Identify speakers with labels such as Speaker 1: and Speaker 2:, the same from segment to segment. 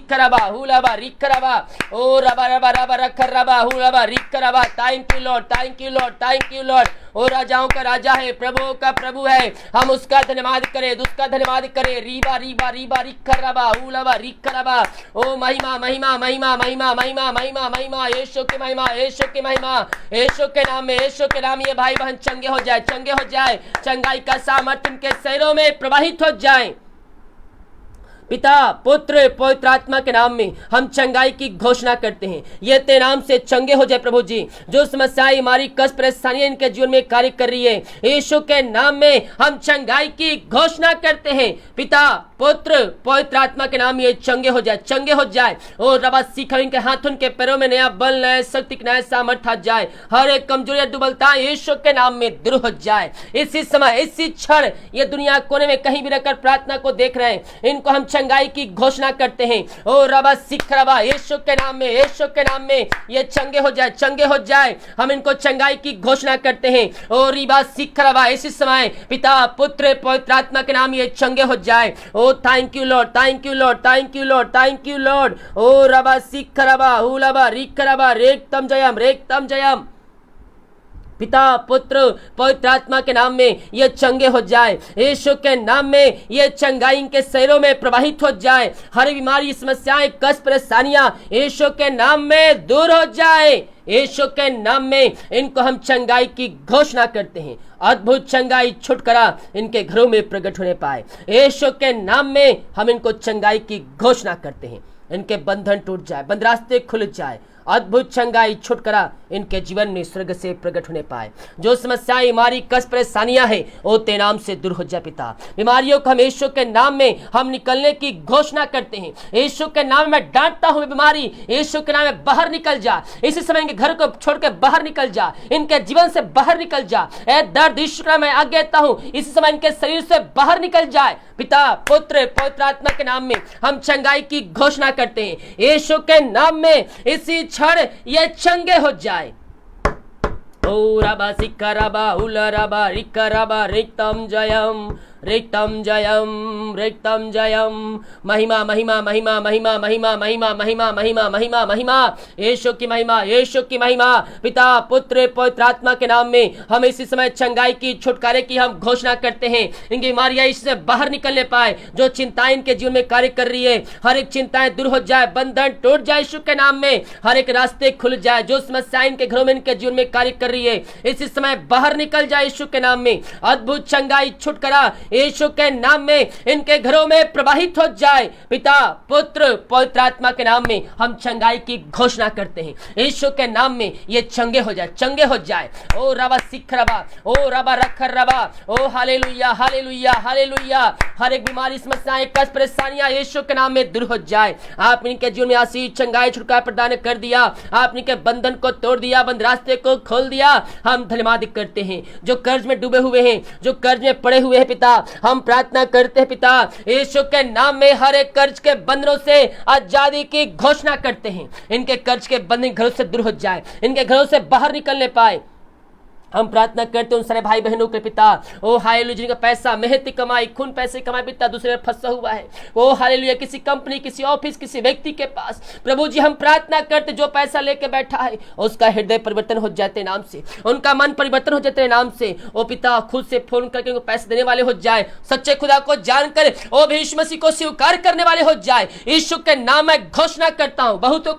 Speaker 1: सिखरबा हुलबा रिखरबा ओ रबा रबा रबा रखरबा हुलबा रिखरबा। Thank you Lord, thank you Lord, thank you Lord. ओ राजाओं का राजा है, प्रभुओं का प्रभु है, हम उसका धन्यवाद करें, उसका धन्यवाद करें। रीबा रीबा रीबा रिखरबा हुलबा रिखरबा। ओ महिमा महिमा महिमा महिमा महिमा महिमा महिमा, यीशु की महिमा, यीशु की महिमा, यीशु के नाम में, यीशु के नाम। ये भाई बहन चंगे हो जाए, चंगे हो जाए, चंगाई का सामर्थ्य इनके शरीरों में प्रवाहित हो जाए। पिता पुत्र पवित्र आत्मा के नाम में हम चंगाई की घोषणा करते हैं। ये तेरे नाम से चंगे हो जाए प्रभु जी। जो समस्याएं हमारी कष्ट परेशानियां इनके जीवन में कार्य कर रही है, यीशु के नाम में हम चंगाई की घोषणा करते हैं। पिता पुत्र पवित्र आत्मा के नाम ये चंगे हो जाए, चंगे हो जाए। और रबा सीखा इनके हाथ उनके पैरों में नया बल, नया शक्ति, नया सामर्थ्य आ जाए। हर एक कमजोरी दुबलता यीशु के नाम में दूर हो जाए। इसी समय इसी क्षण ये दुनिया कोने में कहीं भी रहकर प्रार्थना को देख रहे हैं, इनको हम चंगाई की घोषणा करते हैं। ओ रबा सिखरबा, यीशु के नाम में, यीशु के नाम में ये चंगे हो जाए, चंगे हो जाए। हम इनको चंगाई की घोषणा करते हैं। ओ रिबा सिखरबा, इसी समय पिता पुत्र पवित्र आत्मा के नाम ये चंगे हो जाए। ओ thank you Lord, thank you Lord, thank you Lord, thank you Lord. ओ रबा सिखरबा हुलबा रिखरबा रेक्तम जयम, रेक्तम जयम। पिता पुत्र पवित्र आत्मा के नाम में ये चंगे हो जाए। यीशु के नाम में ये चंगाई इनके शरीरों में प्रवाहित हो जाए। हर बीमारी, समस्याएं, कष्ट, परेशानियां यीशु के नाम में दूर हो जाए। यीशु के नाम में इनको हम चंगाई की घोषणा करते हैं। अद्भुत चंगाई, छुटकारा इनके घरों में प्रकट होने पाए। यीशु के नाम में हम इनको चंगाई की घोषणा करते हैं। इनके बंधन टूट जाए, बंद रास्ते खुल जाए। अद्भुत चंगाई, छुटकारा इनके जीवन में स्वर्ग से प्रकट होने पाए। जो समस्याएं, हमारी कष्ट, परेशानियां हैं, वो तेरे नाम से दूर हो जाए। पिता बीमारियों को हम यीशु के नाम में हम निकलने की घोषणा करते हैं। यीशु के नाम में डांटता हूं, बीमारी यीशु के नाम में बाहर निकल जा। इसी समय इनके घर को छोड़ के बाहर निकल जा, इनके जीवन से बाहर निकल जा। ए दर्द यीशु के नाम में आज्ञा देता हूं, इसी समय इनके शरीर से बाहर निकल जाए। पिता पुत्र पवित्र आत्मा के नाम में हम चंगाई की घोषणा करते हैं। यीशु के नाम में इसी क्षण ये चंगे हो जाए। ओ रबा सिखरबा हुलरबा रिखरबा रेक्तम जयम, रेक्तम जयम, रेक्तम जयम। महिमा महिमा महिमा महिमा महिमा महिमा महिमा महिमा महिमा महिमा, यीशु की महिमा, यीशु की महिमा। पिता पुत्र पवित्र आत्मा के नाम में हम इसी समय चंगाई की, छुटकारे की हम घोषणा करते हैं। इनकी बीमारियां इससे बाहर निकलने पाए। जो चिंताएं इनके जीवन में कार्य कर रही है, हर एक चिंताएं दूर हो जाए, बंधन टूट जाए यीशु के नाम में। हर एक रास्ते खुल जाए। जो समस्याएं इनके घरों में, इनके जीवन में कार्य कर रही है, इसी समय बाहर निकल जाए यीशु के नाम में। अद्भुत चंगाई, छुटकारा यीशु के नाम में इनके घरों में प्रवाहित हो जाए। पिता पुत्र पवित्र आत्मा के नाम में हम चंगाई की घोषणा करते हैं। यीशु के नाम में ये चंगे हो जाए, चंगे हो जाए। ओ रबा सिखरबा, ओ रबा रखरबा, ओ हालेलुया हालेलुया हालेलुया। हर एक बीमारी, समस्याएं, कष्ट, परेशानियां यीशु के नाम में दूर हो जाए। आप इनके जीवन में आशीष, चंगाई, छुटकारा प्रदान कर दिया। आप इनके बंधन को तोड़ दिया, बंद रास्ते को खोल दिया। हम धन्यवाद करते हैं। जो कर्ज में डूबे हुए हैं, जो कर्ज में पड़े हुए हैं, पिता हम प्रार्थना करते हैं। पिता यीशु के नाम में हर एक कर्ज के बंधनों से आजादी की घोषणा करते हैं। इनके कर्ज के बंधन घरों से दूर हो जाए, इनके घरों से बाहर निकलने पाए। हम प्रार्थना करते हैं उन सारे भाई बहनों के पिता। ओ हालेलुया, जिनका पैसा मेहनत कमाई, खून पैसे कमाई, पिता दूसरे में फंसा हुआ है। ओ हालेलुया, किसी कंपनी, किसी ऑफिस, किसी व्यक्ति के पास, प्रभु जी हम प्रार्थना करते, जो पैसा लेके बैठा है उसका हृदय परिवर्तन हो जाते नाम से, उनका मन परिवर्तन हो जाते नाम से। ओ पिता खुद से फोन करके उनको पैसे देने वाले हो जाए, सच्चे खुदा को जानकर ओ भी यीशु मसीह को स्वीकार करने वाले हो जाए। यीशु के नाम में घोषणा करता हूँ, बहुतों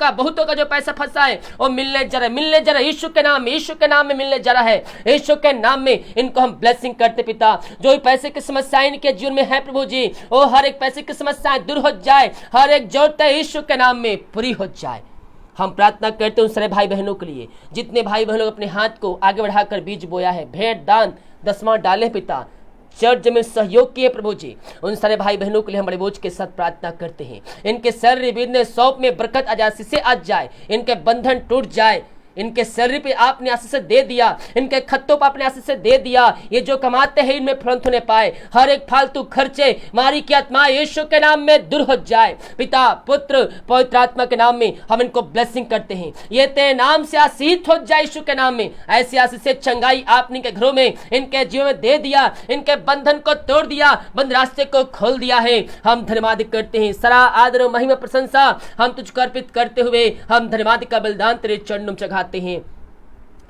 Speaker 1: का जो पैसा फंसा है वो मिलने जरा, मिलने जरा। यीशु के नाम में, यीशु के नाम में मिलने जरा है। यीशु के नाम में इनको हम ब्लेसिंग करते पिता। जो भी पैसे की समस्याएं इनके जीवन में है प्रभु जी, वो हर एक पैसे की समस्याएं दूर हो जाए, हर एक जरूरत यीशु के नाम में पूरी हो जाए। हम प्रार्थना करते हैं उन सारे भाई बहनों के लिए, जितने भाई बहनों अपने हाथ को आगे बढ़ाकर बीज बोया है, भेंट दान दसवां डाले पिता, चर्च में सहयोग किए प्रभु जी, उन सारे भाई बहनों के लिए हम बड़े बोझ के साथ प्रार्थना करते हैं। इनके शरीर बीतने सौंप में बरकत आ जाए, शीशे आ जाए, इनके बंधन टूट जाए। इनके सैलरी पे आपने आशीष से दे दिया, इनके खत्तों पर आपने आशीष से दे दिया। ये जो कमाते हैं इनमें फलंत होने पाए, हर एक फालतू खर्चे मारी की आत्मा यीशु के नाम में दूर हो जाए। पिता पुत्र पवित्र आत्मा के नाम में हम इनको ब्लेसिंग करते हैं, ये तेरे नाम से आशीष हो जाए यीशु के नाम में। ऐसी आशीष से चंगाई आपने इनके घरों में, इनके जीवन में दे दिया, इनके बंधन को तोड़ दिया, बंद रास्ते को खोल दिया है। हम धन्यवाद करते हैं, सारा आदर और महिमा प्रशंसा हम तुझको अर्पित करते हुए हम धन्यवाद का बलिदान तेरे चरणों में चढ़ाते हैं।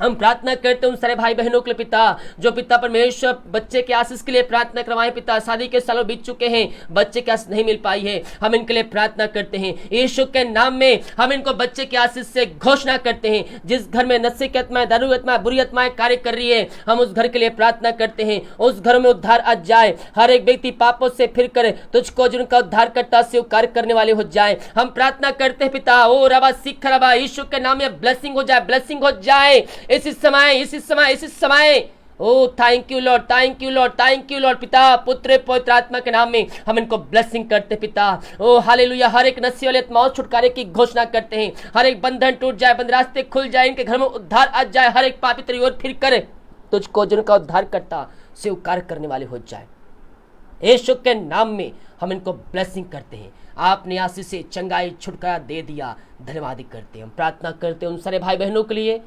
Speaker 1: हम प्रार्थना करते हैं उन सारे भाई बहनों के लिए पिता, जो पिता परमेश्वर बच्चे के आशीष के लिए प्रार्थना करवाएं। पिता शादी के सालों बीत चुके हैं, बच्चे की आशीष नहीं मिल पाई है, हम इनके लिए प्रार्थना करते हैं यीशु के नाम में। हम इनको बच्चे की आशीष से घोषणा करते हैं। जिस घर में नशे की आत्माएं, दारू आत्माएं, बुरी आत्माएं कार्य कर रही है, हम उस घर के लिए प्रार्थना करते हैं उस घर में उद्धार आ जाए। हर एक व्यक्ति पापों से फिर कर तुझको जिनका उद्धार करता स्वीकार करने वाले हो जाए। हम प्रार्थना करते हैं पिता, ओ रबा सिख रबा, यीशु के नाम में ब्लेसिंग हो जाए, ब्लेसिंग हो जाए इसी समय। ओ thank you Lord, thank you Lord, thank you Lord. पिता पुत्र पवित्र आत्मा के नाम में हम इनको ब्लेसिंग करते पिता। ओ हालेलुया। हर एक नशे वाले आत्माओं छुटकारे की घोषणा करते हैं, हर एक बंधन टूट जाए, बंद रास्ते खुल जाए, इनके घर में उद्धार आ जाए। हर एक पापी तेरी ओर फिर कर तुझको जिनका उद्धार करता स्वीकार करने वाले हो जाए। यीशु के नाम में हम इनको ब्लेसिंग करते हैं। आपने आशीष से चंगाई छुटकारा दे दिया, धन्यवाद करते हैं। हम प्रार्थना करते हैं उन सारे भाई बहनों के लिए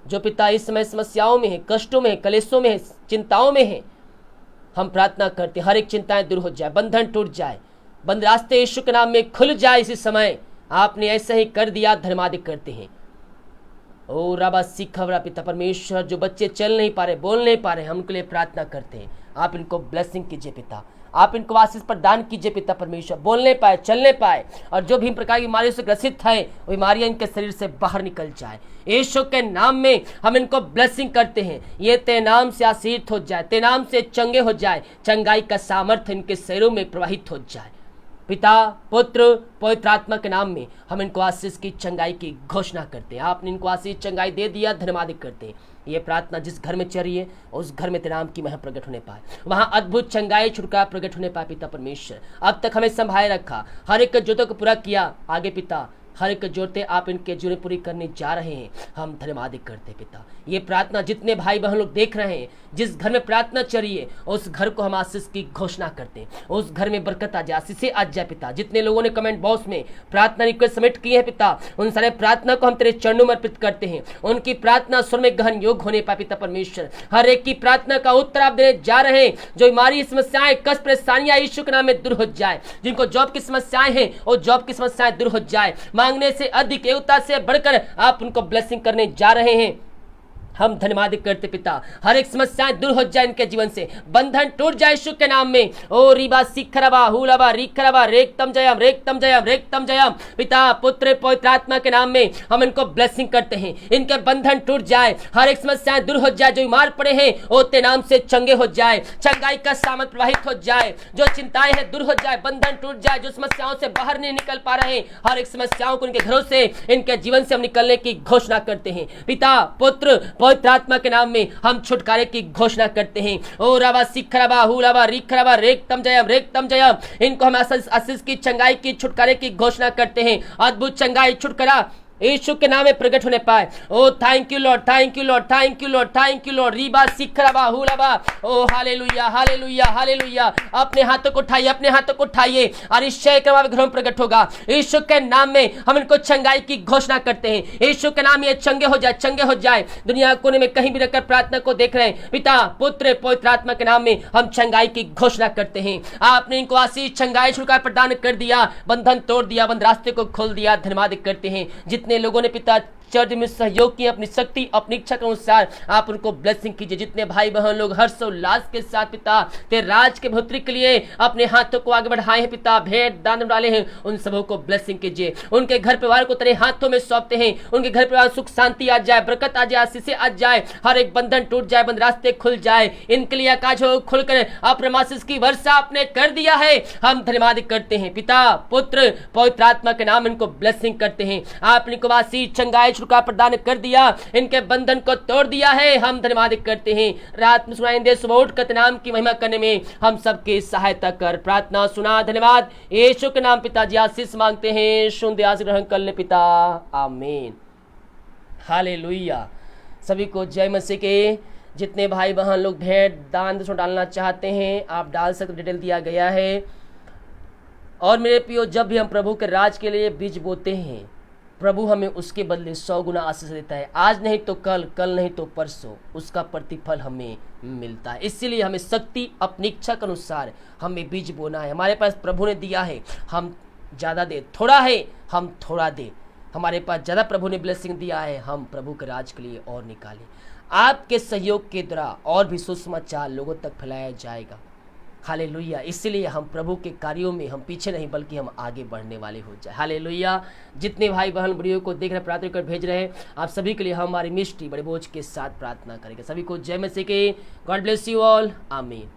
Speaker 1: जो पिता इस समय समस्याओं में है, कष्टों में है, कलेशों में है, चिंताओं में है। हम प्रार्थना करते हर एक चिंताएं दूर हो जाए, बंधन टूट जाए, बंद रास्ते यीशु के नाम में खुल जाए इसी समय। आपने ऐसा ही कर दिया, धन्यवाद करते हैं। ओ रबा सिखवरा पिता परमेश्वर, जो बच्चे चल नहीं पा रहे, बोल नहीं पा रहे, हम उनके लिए प्रार्थना करते हैं। आप इनको ब्लेसिंग कीजिए पिता, आप इनको आशीष प्रदान कीजिए पिता परमेश्वर, बोलने पाए, चलने पाए, और जो भी प्रकार की बीमारियों से ग्रसित है वो बीमारियां इनके शरीर से बाहर निकल जाए। यीशु के नाम में हम इनको ब्लेसिंग करते हैं। ये तेरे नाम से आशीष हो जाए, तेरे नाम से चंगे हो जाए, चंगाई का सामर्थ्य इनके शरीरों में प्रवाहित हो जाए। पिता पुत्र पवित्र आत्मा के नाम में हम इनको आशीष की चंगाई की घोषणा करते हैं। आपने इनको आशीष चंगाई दे दिया, धन्यवाद करते हैं। ये प्रार्थना जिस घर में चल रही है उस घर में तेरे नाम की महिमा प्रकट होने पाए, वहां अद्भुत चंगाई छुटकारा प्रकट होने पाए। पिता परमेश्वर, अब तक हमें संभाले रखा, हर एक जरूरतों को पूरा किया। आगे पिता हर एक जरूरतें आप इनके जीवन पूरी करने जा रहे हैं, हम धन्यवाद करते पिता। ये प्रार्थना जितने भाई बहन लोग देख रहे हैं, जिस घर में प्रार्थना चली है उस घर को हम आशीष की घोषणा करते हैं, उस घर में बरकत आ जाए, आशीष आ जाए पिता। जितने लोगों ने कमेंट बॉक्स में प्रार्थना रिक्वेस्ट सबमिट की है पिता, उन सारे प्रार्थना को हम तेरे चरणों में अर्पित करते हैं। उनकी प्रार्थना स्वर में गहन योग होने पाए पिता परमेश्वर। हर एक की प्रार्थना का उत्तर आप देने जा रहे हैं। जो बीमारी समस्याएं, कष्ट परेशानियां यीशु के नाम में दूर हो जाए। जिनको जॉब की समस्याएं हैं और जॉब की समस्याएं दूर हो जाए। मांगने से अधिक, योग्यता से बढ़कर आप उनको ब्लेसिंग करने जा रहे हैं। हम धन्यवाद करते पिता, हर एक समस्याएं दूर हो जाए इनके जीवन से, बंधन टूट जाए यीशु के नाम में। ओ रिबा सिखरबा हुलबा रिखरबा रेक्तम जयम रेक्तम जयम रेक्तम जयम। पिता पुत्र पवित्र आत्मा के नाम में हम इनको ब्लेसिंग करते हैं। इनके बंधन टूट जाए, हर एक समस्याएं दूर हो जाए। जो बीमार पड़े हैं वो तेरे नाम से चंगे हो जाए, चंगाई का सामर्थ प्रवाहित हो जाए। जो चिंताएं हैं दूर हो जाए, बंधन टूट जाए। जो समस्याओं से बाहर नहीं निकल पा रहे हैं, हर एक समस्याओं को इनके घरों से, इनके जीवन से हम निकलने की घोषणा करते हैं। पिता पुत्र पवित्र आत्मा के नाम में हम छुटकारे की घोषणा करते हैं। ओ रबा सिखरबा हुलबा रिखरबा रेक्तम जयम रेक्तम जयम। इनको हम आशीष की चंगाई की छुटकारे की घोषणा करते हैं। अद्भुत चंगाई छुटकारा यीशु के नाम में प्रकट होने पाए। ओ thank you Lord, thank you Lord, thank you Lord, thank you Lord. रीबा सिखरबा हुलबा। ओ हालेलुया हालेलुया हालेलुया। अपने हाथों को उठाइए, अपने हाथों को उठाइए और इस जय के घरों में प्रकट होगा। यीशु के नाम में हम इनको चंगाई की घोषणा करते हैं। यीशु के नाम ये चंगे हो जाए, चंगे हो जाए। दुनिया कोने में कहीं भी रहकर प्रार्थना को देख रहे हैं, पिता पुत्र पवित्र आत्मा के नाम में हम चंगाई की घोषणा करते हैं। आपने इनको आशीष चंगाई छुटकारा प्रदान कर दिया, बंधन तोड़ दिया, बंद रास्ते को खोल दिया। धन्यवाद करते हैं। जितने लोगों ने पिता चर्च में सहयोग किया, अपनी शक्ति अपनी इच्छा के अनुसार आप उनको ब्लेसिंग कीजिए। जितने भाई बहन लोग हर्ष उल्लास के साथ पिता तेरे राज के बढ़ोतरी के लिए अपने हाथों को आगे बढ़ाए हैं पिता, भेंट दान डाले हैं, उन सबों को ब्लेसिंग कीजिए। उनके घर परिवार को तेरे हाथों में सौंपते हैं। उनके घर परिवार सुख शांति आ जाए, बरकत आ जाए, आशीष आ जाए, हर एक बंधन टूट जाए, बंद रास्ते खुल जाए। इनके लिए आकाश खुलकर अपने आशीष की वर्षा आपने कर दिया है। हम धन्यवाद करते हैं पिता पुत्र पवित्र आत्मा के नाम इनको ब्लेसिंग करते हैं। आपने को आशीष चंगाई छुटकारा प्रदान कर दिया, इनके बंधन को तोड़ दिया है। हम धन्यवाद करते हैं। रात में सुनाएंगे सुबह उठकर नाम की महिमा करने में हम सबकी सहायता कर। प्रार्थना सुना, धन्यवाद यीशु के नाम पिताजी आशीष मांगते हैं। सुन दे आशीष ग्रहण कर ले पिता, आमीन। हालेलुया। सभी को जय मसीह के। जितने भाई बहन लोग भेंट दान दक्षिणा डालना चाहते हैं आप डाल सकते, डिटेल दिया गया है। और मेरे प्रियो, जब भी हम प्रभु के राज के लिए बीज बोते हैं, प्रभु हमें उसके बदले 100 गुना आशीष देता है। आज नहीं तो कल, कल नहीं तो परसों उसका प्रतिफल हमें मिलता है। इसीलिए हमें शक्ति अपनी इच्छा के अनुसार हमें बीज बोना है। हमारे पास प्रभु ने दिया है, हम ज़्यादा दे, थोड़ा है हम थोड़ा दे। हमारे पास ज़्यादा प्रभु ने ब्लेसिंग दिया है, हम प्रभु के राज के लिए और निकालें। आपके सहयोग के द्वारा और भी सुसमाचार लोगों तक फैलाया जाएगा। हालेलुया। इसीलिए हम प्रभु के कार्यों में हम पीछे नहीं बल्कि हम आगे बढ़ने वाले हो जाए। हालेलुया। जितने भाई बहन वीडियो को देख रहे, प्रार्थना कर भेज रहे हैं, आप सभी के लिए हमारी मिस्ट्री बड़े बोझ के साथ प्रार्थना करेंगे। सभी को जय मसीह के। God bless you all. आमीन।